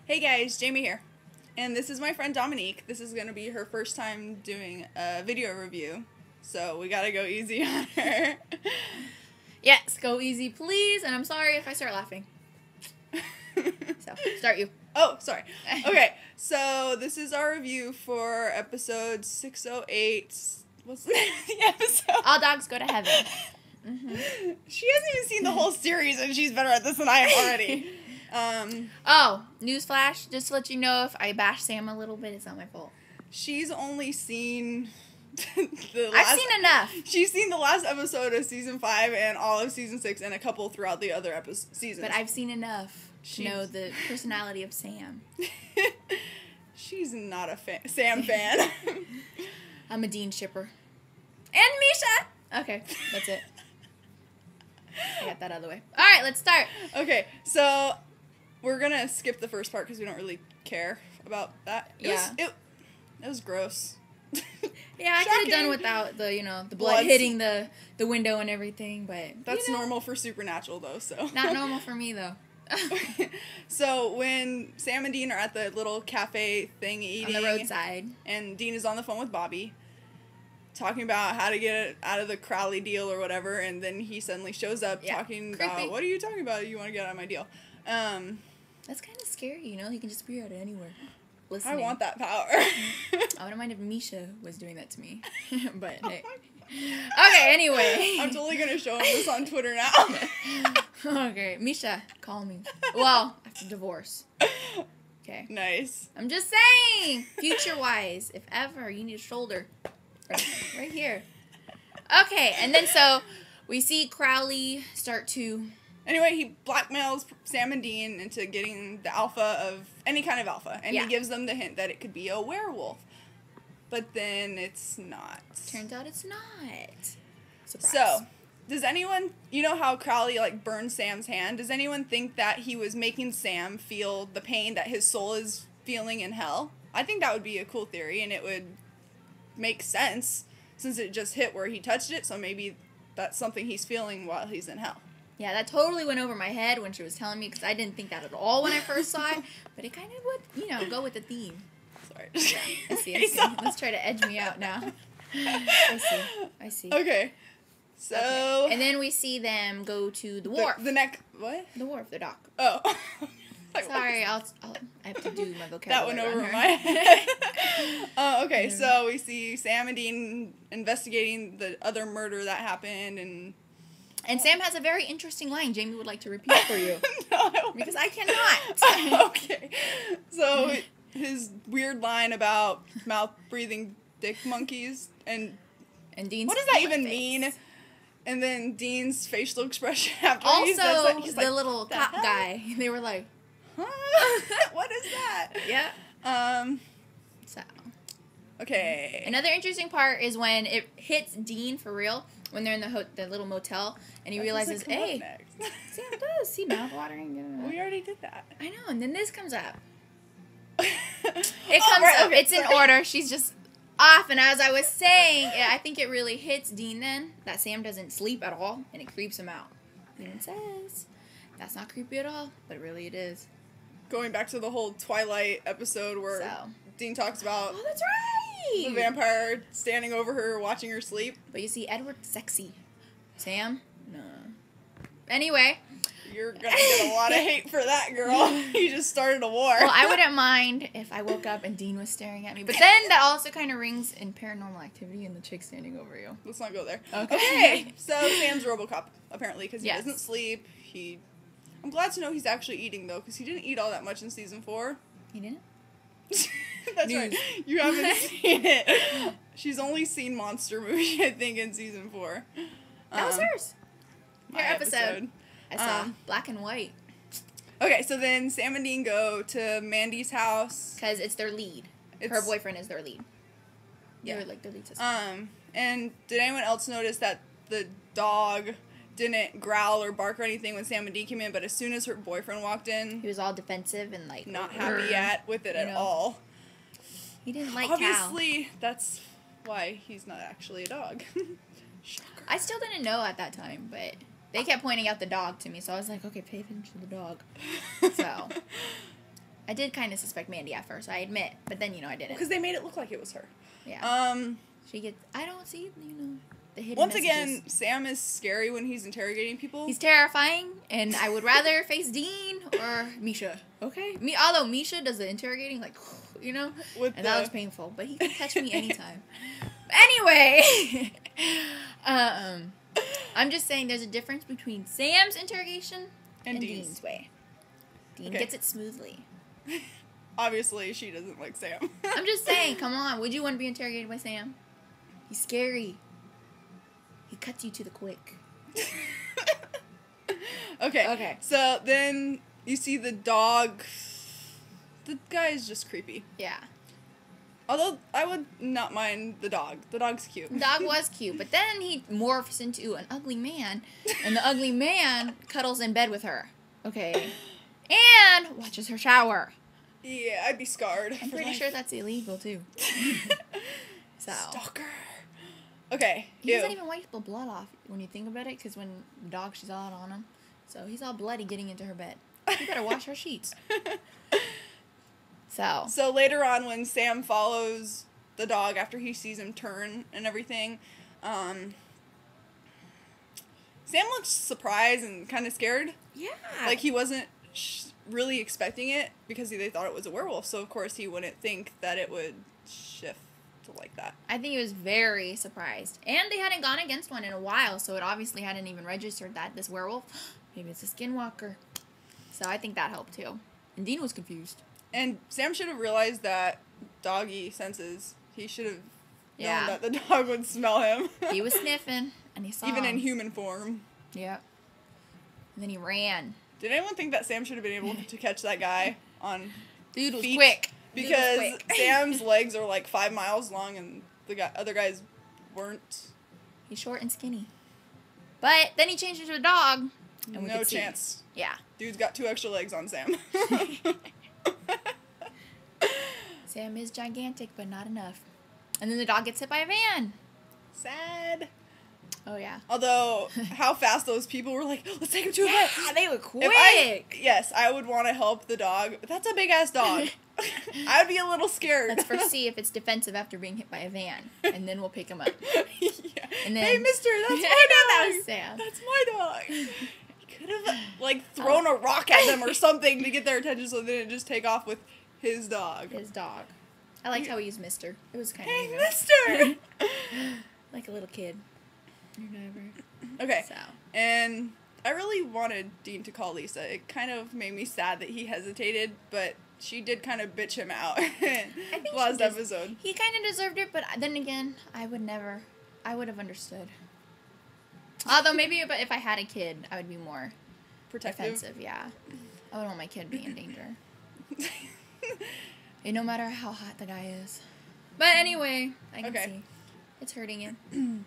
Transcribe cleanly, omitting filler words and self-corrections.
Hey guys, Jamie here. And this is my friend Dominique. This is going to be her first time doing a video review. So we got to go easy on her. Yes, go easy please. And I'm sorry if I start laughing. So, start you. Oh, sorry. Okay, so this is our review for episode 608. What's the name of the episode? All dogs go to heaven. Mm-hmm. She hasn't even seen the whole series and she's better at this than I am already. Oh, newsflash, just to let you know, if I bash Sam a little bit, it's not my fault. She's only seen I've seen enough. She's seen the last episode of season 5 and all of season 6 and a couple throughout the other seasons. But I've seen enough to know the personality of Sam. She's not a Sam fan. I'm a Dean shipper. And Misha! Okay, that's it. I got that out of the way. Alright, let's start. Okay, so we're gonna skip the first part because we don't really care about that. It was gross. Yeah, I could have done without the blood hitting the window and everything, but that's normal for Supernatural though, so. Not normal for me though. So when Sam and Dean are at the little cafe thing eating on the roadside, and Dean is on the phone with Bobby talking about how to get out of the Crowley deal or whatever, and then he suddenly shows up talking about, what are you talking about? You want to get out of my deal. That's kind of scary, He can just be out of anywhere. Listening. I want that power. I wouldn't mind if Misha was doing that to me. But hey. Okay, anyway. I'm totally going to show him this on Twitter now. Okay, Misha, call me. Well, after divorce. Okay. Nice. I'm just saying, future-wise, if ever, you need a shoulder. Right here. Okay, and then so we see Crowley start to... Anyway, he blackmails Sam and Dean into getting the alpha of any kind of alpha. And he gives them the hint that it could be a werewolf. But then it's not. Turns out it's not. Surprise. So, does anyone... You know how Crowley, burned Sam's hand? Does anyone think that he was making Sam feel the pain that his soul is feeling in hell? I think that would be a cool theory, and it would make sense since it just hit where he touched it. So maybe that's something he's feeling while he's in hell. Yeah, that totally went over my head when she was telling me, because I didn't think that at all when I first saw it, but it kind of would, go with the theme. Sorry. Yeah, I see. Let's try to edge me out now. I see. Okay. So... Okay. And then we see them go to the wharf. What? The wharf, the dock. Oh. Sorry, I have to do my vocabulary. That went over my head. Okay, so we see Sam and Dean investigating the other murder that happened, and Sam has a very interesting line Jamie would like to repeat for you. No. Because I cannot. Okay. So his weird line about mouth-breathing dick monkeys and Dean's what does that even mean? And then Dean's facial expression after also, he says that, he's the little cop guy. They were like, huh? What is that? Yeah. So. Okay. Another interesting part is when it hits Dean for real, when they're in the little motel, and he realizes, hey, Sam does. See, mouth watering. We already did that. I know, and then this comes up. It comes up. Okay, it's in order. She's just off, and as I was saying, I think it really hits Dean then that Sam doesn't sleep at all, and it creeps him out. Dean says, that's not creepy at all, but really it is. Going back to the whole Twilight episode where Dean talks about that's right, the vampire standing over her, watching her sleep. But you see, Edward's sexy. Sam? No. Anyway. You're going to get a lot of hate for that, girl. You just started a war. Well, I wouldn't mind if I woke up and Dean was staring at me. But then that also kind of rings in Paranormal Activity and the chick standing over you. Let's not go there. Okay. So Sam's RoboCop, apparently, because he doesn't sleep. I'm glad to know he's actually eating, though, because he didn't eat all that much in season 4. He didn't? That's right. You haven't seen it. She's only seen Monster Movie, I think, in season 4. That was hers. Her episode. I saw black and white. Okay, so then Sam and Dean go to Mandy's house. Because it's their lead. Her boyfriend is their lead. Yeah. They're like their lead sister. And did anyone else notice that the dog didn't growl or bark or anything when Sam and Dean came in, but as soon as her boyfriend walked in... He was all defensive and not happy with it at all. He didn't like Obviously, that's why he's not actually a dog. Shocker. I still didn't know at that time, but... They kept pointing out the dog to me, so I was like, okay, pay attention to the dog. So, I did kind of suspect Mandy at first, I admit. But then, I didn't. Because they made it look like it was her. Yeah. She gets... I don't see, the hidden Once messages. again, Sam is scary when he's interrogating people. He's terrifying, and I would rather face Dean or Misha. Okay? Although Misha does the interrogating, like, that was painful. But he can catch me anytime. Anyway, I'm just saying there's a difference between Sam's interrogation and Dean's way. Dean gets it smoothly. Obviously, she doesn't like Sam. I'm just saying, come on. Would you want to be interrogated by Sam? He's scary. He cuts you to the quick. Okay. So then you see the dog. The guy is just creepy. Yeah. Although I would not mind the dog. The dog's cute. The dog was cute, but then he morphs into an ugly man, and the ugly man cuddles in bed with her. Okay. And watches her shower. Yeah, I'd be scarred. I'm pretty sure that's illegal, too. So. Stalker. Okay. He doesn't even wipe the blood off when you think about it, because when the dog, she's all on him. So he's all bloody getting into her bed. You better wash her sheets. So later on, when Sam follows the dog after he sees him turn and everything, Sam looks surprised and kind of scared. Yeah. Like he wasn't really expecting it because they thought it was a werewolf. So of course he wouldn't think that it would shift like that. I think he was very surprised. And they hadn't gone against one in a while, so it obviously hadn't even registered that this werewolf, maybe it's a skinwalker. So I think that helped too. And Dean was confused. And Sam should have realized that doggy senses. He should have known that the dog would smell him. He was sniffing, and he saw even him. in human form. Yep. And then he ran. Did anyone think that Sam should have been able to catch that guy on Dude was feet? quick. Because Sam's legs are like 5 miles long, and the other guys weren't. He's short and skinny. But then he changed into a dog. And no chance. Yeah. Dude's got 2 extra legs on Sam. Sam is gigantic, but not enough. And then the dog gets hit by a van. Sad. Oh, yeah. Although, how fast those people were like, let's take him to a vet. They were quick. Yes, I would want to help the dog. But that's a big-ass dog. I would be a little scared. Let's first see if it's defensive after being hit by a van. And then we'll pick him up. Yeah. And then, hey, mister, that's my dog. That was Sam. That's my dog. He could have, thrown a rock at them or something to get their attention so they didn't just take off with his dog. His dog. I liked how he used mister. It was kind of Hey, mister! like a little kid. Okay. So. And I really wanted Dean to call Lisa. It kind of made me sad that he hesitated, but she did kind of bitch him out in last episode. He kind of deserved it, but then again, I would have understood. Although maybe if I had a kid, I would be more defensive, yeah. I wouldn't want my kid being in danger. And no matter how hot the guy is. But anyway, I can see. It's hurting him.